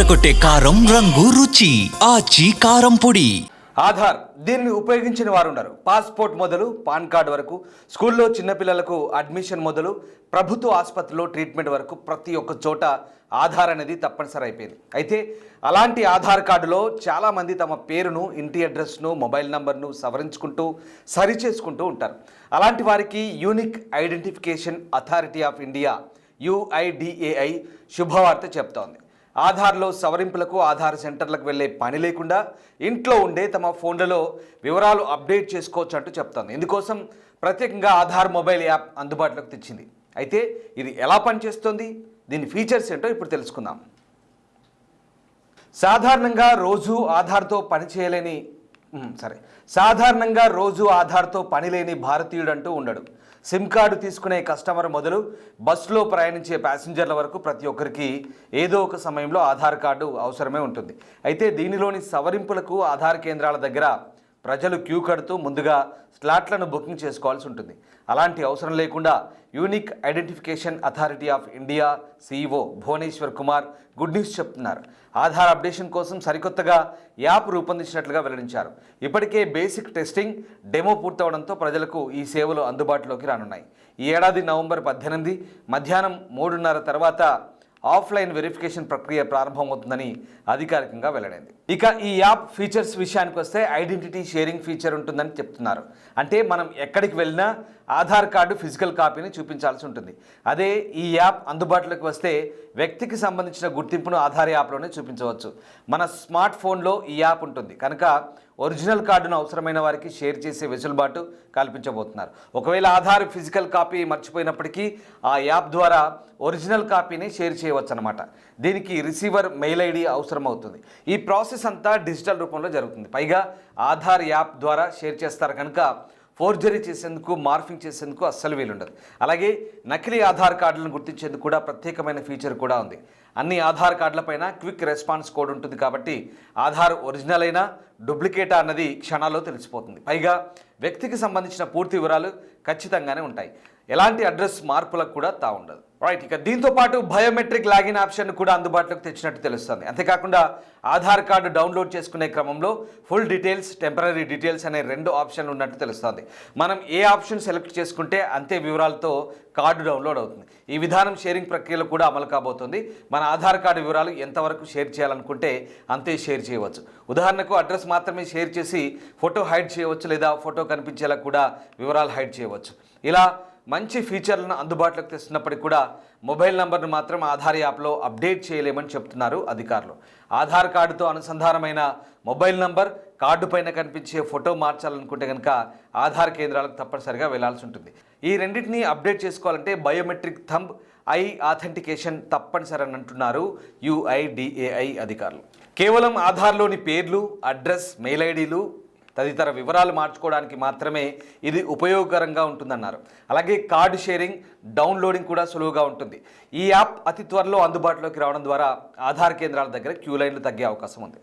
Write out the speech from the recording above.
అదరకొట్టే కారం రంగు రుచి ఆచి కారం పొడి. ఆధార్ దీన్ని ఉపయోగించిన వారు ఉన్నారు. పాస్పోర్ట్ మొదలు పాన్ కార్డు వరకు, స్కూల్లో చిన్నపిల్లలకు అడ్మిషన్ మొదలు ప్రభుత్వ ఆసుపత్రిలో ట్రీట్మెంట్ వరకు ప్రతి ఒక్క చోట ఆధార్ అనేది తప్పనిసరి అయిపోయింది. అయితే అలాంటి ఆధార్ కార్డులో చాలామంది తమ పేరును, ఇంటి అడ్రస్ను, మొబైల్ నంబర్ను సవరించుకుంటూ సరిచేసుకుంటూ ఉంటారు. అలాంటి వారికి unique identification authority of India UIDAI శుభవార్త చెప్తోంది. ఆధార్లో సవరింపులకు ఆధార్ సెంటర్లకు వెళ్ళే పని లేకుండా ఇంట్లో ఉండే తమ ఫోన్లలో వివరాలు అప్డేట్ చేసుకోవచ్చు అంటూ చెప్తోంది. ఇందుకోసం ప్రత్యేకంగా ఆధార్ మొబైల్ యాప్ అందుబాటులోకి తెచ్చింది. అయితే ఇది ఎలా పనిచేస్తుంది, దీని ఫీచర్స్ ఏంటో ఇప్పుడు తెలుసుకుందాం. సాధారణంగా రోజు ఆధార్తో పనిలేని భారతీయుడు అంటూ ఉండడు. సిమ్ కార్డు తీసుకునే కస్టమర్ మొదలు బస్సులో ప్రయాణించే ప్యాసింజర్ల వరకు ప్రతి ఒక్కరికి ఏదో ఒక సమయంలో ఆధార్ కార్డు అవసరమే ఉంటుంది. అయితే దీనిలోని సవరింపులకు ఆధార్ కేంద్రాల దగ్గర ప్రజలు క్యూ కడుతూ ముందుగా స్లాట్లను బుకింగ్ చేసుకోవాల్సి ఉంటుంది. అలాంటి అవసరం లేకుండా unique identification authority of India CEO Bhuvaneshwar Kumar good news చెప్తున్నారు. ఆధార్ అప్డేషన్ కోసం సరికొత్తగా యాప్ రూపొందించినట్లుగా వెల్లడించారు. ఇప్పటికే బేసిక్ టెస్టింగ్, డెమో పూర్తవడంతో ప్రజలకు ఈ సేవలు అందుబాటులోకి రానున్నాయి. ఈ ఏడాది నవంబర్ 18 మధ్యాహ్నం 3:30 తర్వాత ఆఫ్లైన్ వెరిఫికేషన్ ప్రక్రియ ప్రారంభమవుతుందని అధికారికంగా వెల్లడైంది. ఇక ఈ యాప్ ఫీచర్స్ విషయానికి వస్తే ఐడెంటిటీ షేరింగ్ ఫీచర్ ఉంటుందని చెప్తున్నారు. అంటే మనం ఎక్కడికి వెళ్ళినా ఆధార్ కార్డు ఫిజికల్ కాపీని చూపించాల్సి ఉంటుంది. అదే ఈ యాప్ అందుబాటులోకి వస్తే వ్యక్తికి సంబంధించిన గుర్తింపును ఆధార్ యాప్లోనే చూపించవచ్చు. మన స్మార్ట్ ఫోన్లో ఈ యాప్ ఉంటుంది కనుక ఒరిజినల్ కార్డును అవసరమైన వారికి షేర్ చేసే వెసులుబాటు కల్పించబోతున్నారు. ఒకవేళ ఆధార్ ఫిజికల్ కాపీ మర్చిపోయినప్పటికీ ఆ యాప్ ద్వారా ఒరిజినల్ కాపీని షేర్ చేయవచ్చు అన్నమాట. దీనికి రిసీవర్ మెయిల్ ID అవసరం అవుతుంది. ఈ ప్రాసెస్ అంతా డిజిటల్ రూపంలో జరుగుతుంది. పైగా ఆధార్ యాప్ ద్వారా షేర్ చేస్తారు కనుక ఫోర్జరీ చేసేందుకు, మార్ఫింగ్ చేసేందుకు అస్సలు వీలుండదు. అలాగే నకిలీ ఆధార్ కార్డులను గుర్తించేందుకు కూడా ప్రత్యేకమైన ఫీచర్ కూడా ఉంది. అన్ని ఆధార్ కార్డులపైన క్విక్ రెస్పాన్స్ కోడ్ ఉంటుంది కాబట్టి ఆధార్ ఒరిజినల్ అయినా డూప్లికేటా అన్నది క్షణాల్లో తెలిసిపోతుంది. పైగా వ్యక్తికి సంబంధించిన పూర్తి వివరాలు ఖచ్చితంగానే ఉంటాయి. ఎలాంటి అడ్రస్ మార్పులకు కూడా తావుండదు. రైట్, ఇక దీంతో పాటు బయోమెట్రిక్ లాగిన్ ఆప్షన్ కూడా అందుబాటులోకి తెచ్చినట్టు తెలుస్తుంది. అంతేకాకుండా ఆధార్ కార్డు డౌన్లోడ్ చేసుకునే క్రమంలో ఫుల్ డీటెయిల్స్, టెంపరరీ డీటెయిల్స్ అనే 2 ఆప్షన్లు ఉన్నట్టు తెలుస్తుంది. మనం ఏ ఆప్షన్ సెలెక్ట్ చేసుకుంటే అంతే వివరాలతో కార్డు డౌన్లోడ్ అవుతుంది. ఈ విధానం షేరింగ్ ప్రక్రియలో కూడా అమలు కాబోతుంది. మన ఆధార్ కార్డు వివరాలు ఎంతవరకు షేర్ చేయాలనుకుంటే అంతే షేర్ చేయవచ్చు. ఉదాహరణకు అడ్రస్ మాత్రమే షేర్ చేసి ఫోటో హైడ్ చేయవచ్చు, లేదా ఫోటో కనిపించేలా కూడా వివరాలు హైడ్ చేయవచ్చు. ఇలా మంచి ఫీచర్లను అందుబాటులోకి తెస్తున్నప్పటికీ కూడా మొబైల్ నంబర్ను మాత్రం ఆధార్ యాప్లో అప్డేట్ చేయలేమని చెప్తున్నారు అధికారులు. ఆధార్ కార్డుతో అనుసంధానమైన మొబైల్ నంబర్, కార్డు పైన కనిపించే ఫోటో మార్చాలనుకుంటే కనుక ఆధార్ కేంద్రాలకు తప్పనిసరిగా వెళ్లాల్సి ఉంటుంది. ఈ రెండింటినీ అప్డేట్ చేసుకోవాలంటే బయోమెట్రిక్ థంబ్ ఐ ఆథెంటికేషన్ తప్పనిసరి అని అంటున్నారు UIDAI అధికారులు. కేవలం ఆధార్లోని పేర్లు, అడ్రస్, మెయిల్ IDలు తదితర వివరాలు మార్చుకోవడానికి మాత్రమే ఇది ఉపయోగకరంగా ఉంటుందన్నారు. అలాగే కార్డు షేరింగ్, డౌన్లోడింగ్ కూడా సులువుగా ఉంటుంది. ఈ యాప్ అతి త్వరలో అందుబాటులోకి రావడం ద్వారా ఆధార్ కేంద్రాల దగ్గర క్యూ లైన్లు తగ్గే అవకాశం ఉంది.